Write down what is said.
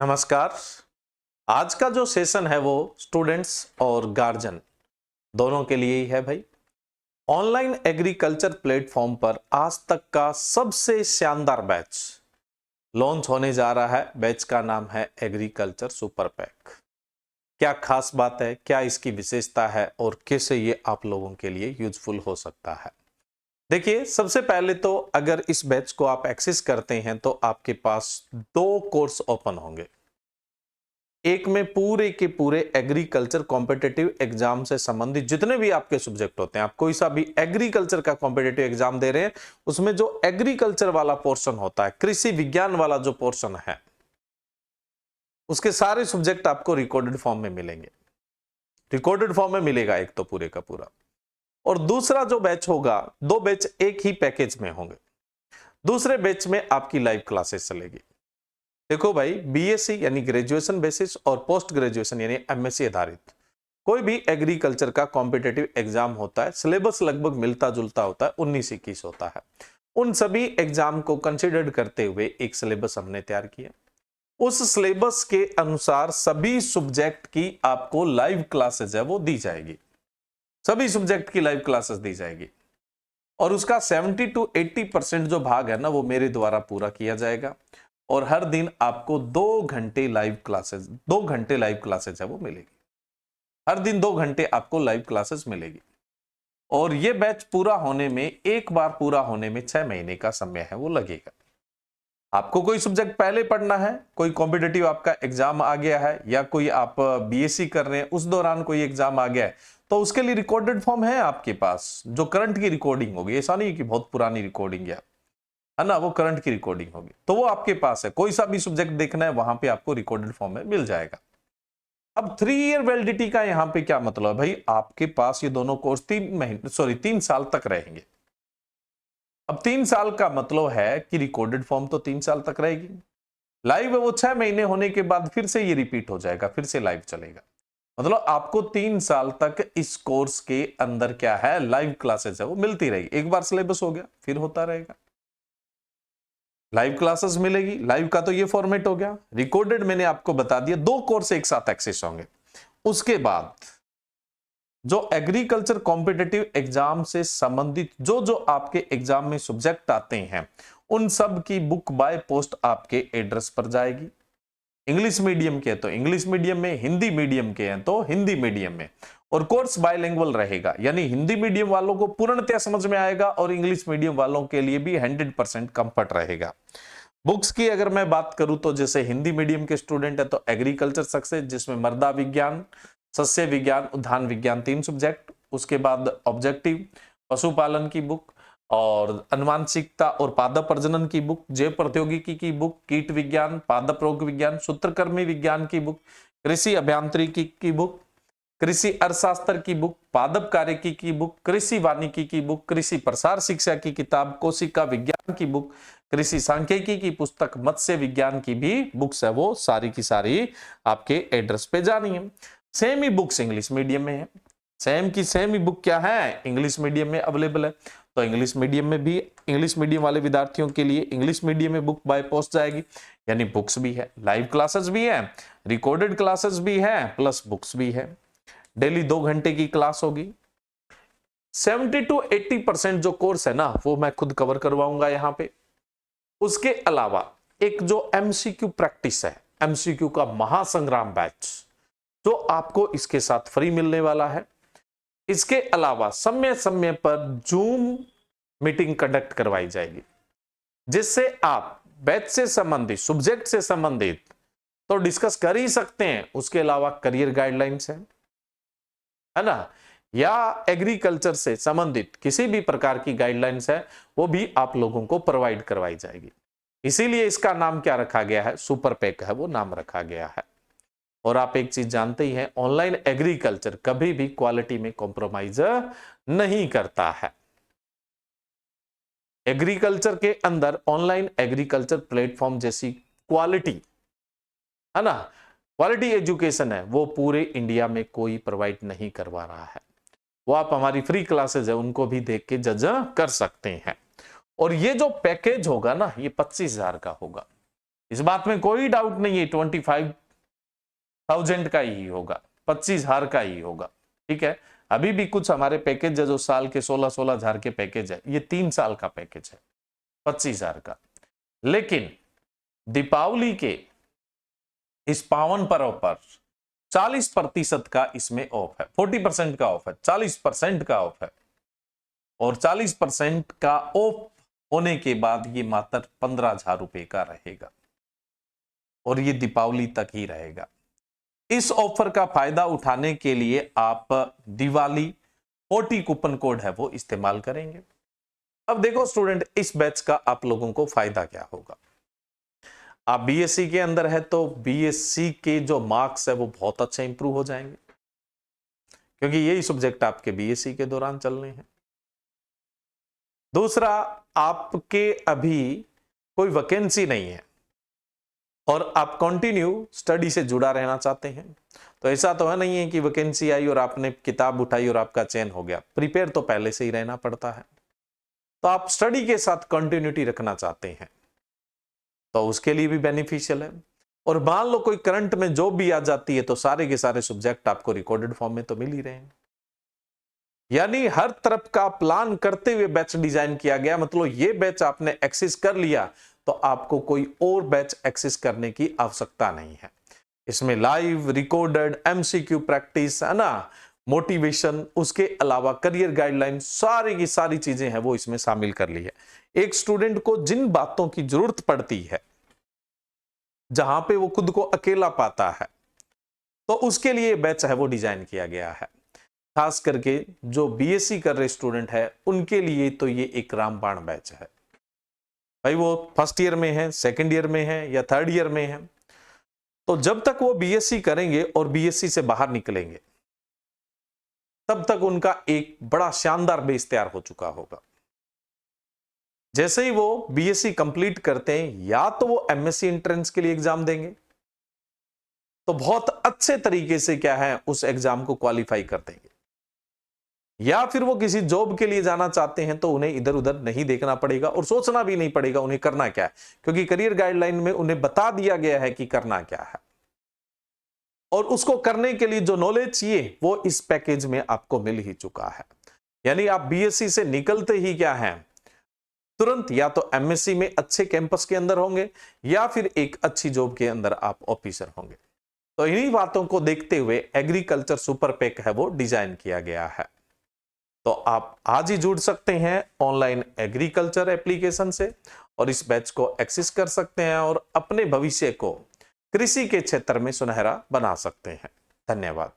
नमस्कार। आज का जो सेशन है वो स्टूडेंट्स और गार्जियन दोनों के लिए ही है भाई। ऑनलाइन एग्रीकल्चर प्लेटफॉर्म पर आज तक का सबसे शानदार बैच लॉन्च होने जा रहा है। बैच का नाम है एग्रीकल्चर सुपर पैक। क्या खास बात है, क्या इसकी विशेषता है और कैसे ये आप लोगों के लिए यूजफुल हो सकता है। देखिए, सबसे पहले तो अगर इस बैच को आप एक्सेस करते हैं तो आपके पास दो कोर्स ओपन होंगे। एक में पूरे के पूरे एग्रीकल्चर कॉम्पिटिटिव एग्जाम से संबंधित जितने भी आपके सब्जेक्ट होते हैं, आप कोई सा भी एग्रीकल्चर का कॉम्पिटिटिव एग्जाम दे रहे हैं, उसमें जो एग्रीकल्चर वाला पोर्शन होता है, कृषि विज्ञान वाला जो पोर्शन है, उसके सारे सब्जेक्ट आपको रिकॉर्डेड फॉर्म में मिलेंगे। रिकॉर्डेड फॉर्म में मिलेगा एक तो पूरे का पूरा। और दूसरा जो बैच होगा, दो बैच एक ही पैकेज में होंगे। दूसरे बैच में आपकी लाइव क्लासेस चलेगी। देखो भाई, बीएससी यानी ग्रेजुएशन बेसिस और पोस्ट ग्रेजुएशन यानी एमएससी आधारित कोई भी एग्रीकल्चर का कॉम्पिटिटिव एग्जाम होता है, सिलेबस लगभग मिलता जुलता होता है, 19-21 होता है। उन सभी एग्जाम को कंसिडर करते हुए एक सिलेबस हमने तैयार किया। उस सिलेबस के अनुसार सभी सब्जेक्ट की आपको लाइव क्लासेस है वो दी जाएगी। सभी सब्जेक्ट की लाइव क्लासेस दी जाएगी और उसका 70-80% जो भाग है ना, वो मेरे द्वारा पूरा किया जाएगा। और हर दिन आपको 2 घंटे लाइव क्लासेस है वो मिलेगी। हर दिन 2 घंटे आपको लाइव क्लासेस मिलेगी। और ये बैच पूरा होने में, एक बार पूरा होने में 6 महीने का समय है वो लगेगा। आपको कोई सब्जेक्ट पहले पढ़ना है, कोई कॉम्पिटिटिव आपका एग्जाम आ गया है, या कोई आप बीएससी कर रहे हैं उस दौरान कोई एग्जाम आ गया है, तो उसके लिए रिकॉर्डेड फॉर्म है आपके पास, जो करंट की रिकॉर्डिंग होगी। ऐसा नहीं कि बहुत पुरानी रिकॉर्डिंग है ना, वो करंट की रिकॉर्डिंग होगी, तो वो आपके पास है। कोई सा भी सब्जेक्ट देखना है वहां पे आपको रिकॉर्डेड फॉर्म में मिल जाएगा। अब 3 ईयर वैलिडिटी का यहां पे क्या मतलब है भाई, आपके पास ये दोनों कोर्स 3 साल तक रहेंगे। अब 3 साल का मतलब है कि रिकॉर्डेड फॉर्म तो 3 साल तक रहेगी, लाइव है वो 6 महीने होने के बाद फिर से ये रिपीट हो जाएगा, फिर से लाइव चलेगा। मतलब आपको 3 साल तक इस कोर्स के अंदर क्या है, लाइव क्लासेस है वो मिलती रहेगी। एक बार सिलेबस हो गया फिर होता रहेगा, लाइव क्लासेस मिलेगी। लाइव का तो ये फॉर्मेट हो गया। रिकॉर्डेड मैंने आपको बता दिया, 2 कोर्स एक साथ एक्सेस होंगे। उसके बाद जो एग्रीकल्चर कॉम्पिटिटिव एग्जाम से संबंधित जो जो आपके एग्जाम में सब्जेक्ट आते हैं, उन सब की बुक बाय पोस्ट आपके एड्रेस पर जाएगी। इंग्लिश मीडियम के तो इंग्लिश मीडियम में, हिंदी मीडियम के हैं तो हिंदी मीडियम में। और कोर्स बायलिंगुअल रहेगा, यानी हिंदी मीडियम वालों को पूर्णतः समझ में आएगा और इंग्लिश मीडियम वालों के लिए भी 100% कंफर्ट रहेगा। बुक्स की अगर मैं बात करूं तो जैसे हिंदी मीडियम के स्टूडेंट है तो एग्रीकल्चर सक्सेस, जिसमें मृदा विज्ञान, सस्य विज्ञान, उद्यान विज्ञान 3 सब्जेक्ट। उसके बाद ऑब्जेक्टिव, पशुपालन की बुक और अनुवांशिकता और पादप प्रजनन की बुक, जैव प्रौद्योगिकी की बुक, कीट विज्ञान, पादप रोग विज्ञान, सूत्रकृमि विज्ञान की बुक, कृषि अभियांत्रिकी की बुक, कृषि अर्थशास्त्र की बुक, पादप कार्यकी की बुक, कृषि वानिकी की बुक, कृषि प्रसार शिक्षा की किताब, कोशिका विज्ञान की बुक, कृषि सांख्यिकी की पुस्तक, मत्स्य विज्ञान की भी बुक्स है वो सारी की सारी आपके एड्रेस पे जानी है। सेम ही बुक्स इंग्लिश मीडियम में है, सेम की सेम ही बुक क्या है, इंग्लिश मीडियम में अवेलेबल है। तो इंग्लिश मीडियम में भी, इंग्लिश मीडियम वाले विद्यार्थियों के लिए इंग्लिश मीडियम में बुक बाय पोस्ट जाएगी, यानी बुक्स भी है, लाइव क्लासेस भी है, रिकॉर्डेड क्लासेस भी है, प्लस बुक्स भी है। डेली 2 घंटे की क्लास होगी। 70-80% जो कोर्स है ना वो मैं खुद कवर करवाऊंगा यहां पे। उसके अलावा एक जो एमसीक्यू प्रैक्टिस है, एमसीक्यू का महासंग्राम बैच, जो आपको इसके साथ फ्री मिलने वाला है। इसके अलावा समय समय पर जूम मीटिंग कंडक्ट करवाई जाएगी, जिससे आप बैच से संबंधित, सब्जेक्ट से संबंधित तो डिस्कस कर ही सकते हैं, उसके अलावा करियर गाइडलाइंस है ना, या एग्रीकल्चर से संबंधित किसी भी प्रकार की गाइडलाइंस है वो भी आप लोगों को प्रोवाइड करवाई जाएगी। इसीलिए इसका नाम क्या रखा गया है, सुपर पैक है वो नाम रखा गया है। और आप एक चीज जानते ही हैं, ऑनलाइन एग्रीकल्चर कभी भी क्वालिटी में कॉम्प्रोमाइज नहीं करता है। एग्रीकल्चर के अंदर ऑनलाइन एग्रीकल्चर प्लेटफॉर्म जैसी क्वालिटी है ना, क्वालिटी एजुकेशन है वो पूरे इंडिया में कोई प्रोवाइड नहीं करवा रहा है। वो आप हमारी फ्री क्लासेस है उनको भी देख के जज कर सकते हैं। और ये जो पैकेज होगा ना, ये 25,000 का होगा। इस बात में कोई डाउट नहीं है, 25,000 का ही होगा, 25,000 का ही होगा। ठीक है, अभी भी कुछ हमारे पैकेज है जो साल के 16,000 के पैकेज है, ये 3 साल का पैकेज है 25,000 का। लेकिन दीपावली के इस पावन पर्व पर 40% का इसमें ऑफ है, 40% का ऑफ है, 40% का ऑफ है। और 40% का ऑफ होने के बाद ये मात्र 15,000 रुपए का रहेगा और ये दीपावली तक ही रहेगा। इस ऑफर का फायदा उठाने के लिए आप दिवाली 40 कूपन कोड है वो इस्तेमाल करेंगे। अब देखो स्टूडेंट, इस बैच का आप लोगों को फायदा क्या होगा। आप बीएससी के अंदर है तो बीएससी के जो मार्क्स है वो बहुत अच्छा इंप्रूव हो जाएंगे, क्योंकि यही सब्जेक्ट आपके बीएससी के दौरान चलने हैं। दूसरा, आपके अभी कोई वैकेंसी नहीं है और आप कंटिन्यू स्टडी से जुड़ा रहना चाहते हैं, तो ऐसा तो है नहीं है कि वैकेंसी आई और आपने किताब उठाई और आपका चयन हो गया। प्रिपेयर तो पहले से ही रहना पड़ता है। तो आप स्टडी के साथ कंटिन्यूटी रखना चाहते हैं तो उसके लिए भी बेनिफिशियल है। और मान लो कोई करंट में जॉब भी आ जाती है तो सारे के सारे सब्जेक्ट आपको रिकॉर्डेड फॉर्म में तो मिल ही रहे हैं। यानी हर तरफ का प्लान करते हुए बैच डिजाइन किया गया। मतलब ये बैच आपने एक्सेस कर लिया तो आपको कोई और बैच एक्सेस करने की आवश्यकता नहीं है। इसमें लाइव, रिकॉर्डेड, एमसीक्यू प्रैक्टिस है ना, मोटिवेशन, उसके अलावा करियर गाइडलाइन, सारी की सारी चीजें हैं वो इसमें शामिल कर ली है। एक स्टूडेंट को जिन बातों की जरूरत पड़ती है, जहां पे वो खुद को अकेला पाता है, तो उसके लिए बैच है वो डिजाइन किया गया है। खास करके जो बीएससी कर रहे स्टूडेंट है उनके लिए तो ये एक रामबाण बैच है भाई। वो फर्स्ट ईयर में है, सेकंड ईयर में है या थर्ड ईयर में है, तो जब तक वो बीएससी करेंगे और बीएससी से बाहर निकलेंगे तब तक उनका एक बड़ा शानदार बेस तैयार हो चुका होगा। जैसे ही वो बीएससी कंप्लीट करते हैं, या तो वो एमएससी एंट्रेंस के लिए एग्जाम देंगे तो बहुत अच्छे तरीके से क्या है उस एग्जाम को क्वालिफाई कर देंगे, या फिर वो किसी जॉब के लिए जाना चाहते हैं तो उन्हें इधर उधर नहीं देखना पड़ेगा और सोचना भी नहीं पड़ेगा उन्हें करना क्या है, क्योंकि करियर गाइडलाइन में उन्हें बता दिया गया है कि करना क्या है। और उसको करने के लिए जो नॉलेज चाहिए वो इस पैकेज में आपको मिल ही चुका है। यानी आप बीएससी से निकलते ही क्या है, तुरंत या तो एमएससी में अच्छे कैंपस के अंदर होंगे या फिर एक अच्छी जॉब के अंदर आप ऑफिसर होंगे। तो इन्हीं बातों को देखते हुए एग्रीकल्चर सुपर पैक है वो डिजाइन किया गया है। तो आप आज ही जुड़ सकते हैं ऑनलाइन एग्रीकल्चर एप्लीकेशन से और इस बैच को एक्सेस कर सकते हैं और अपने भविष्य को कृषि के क्षेत्र में सुनहरा बना सकते हैं। धन्यवाद।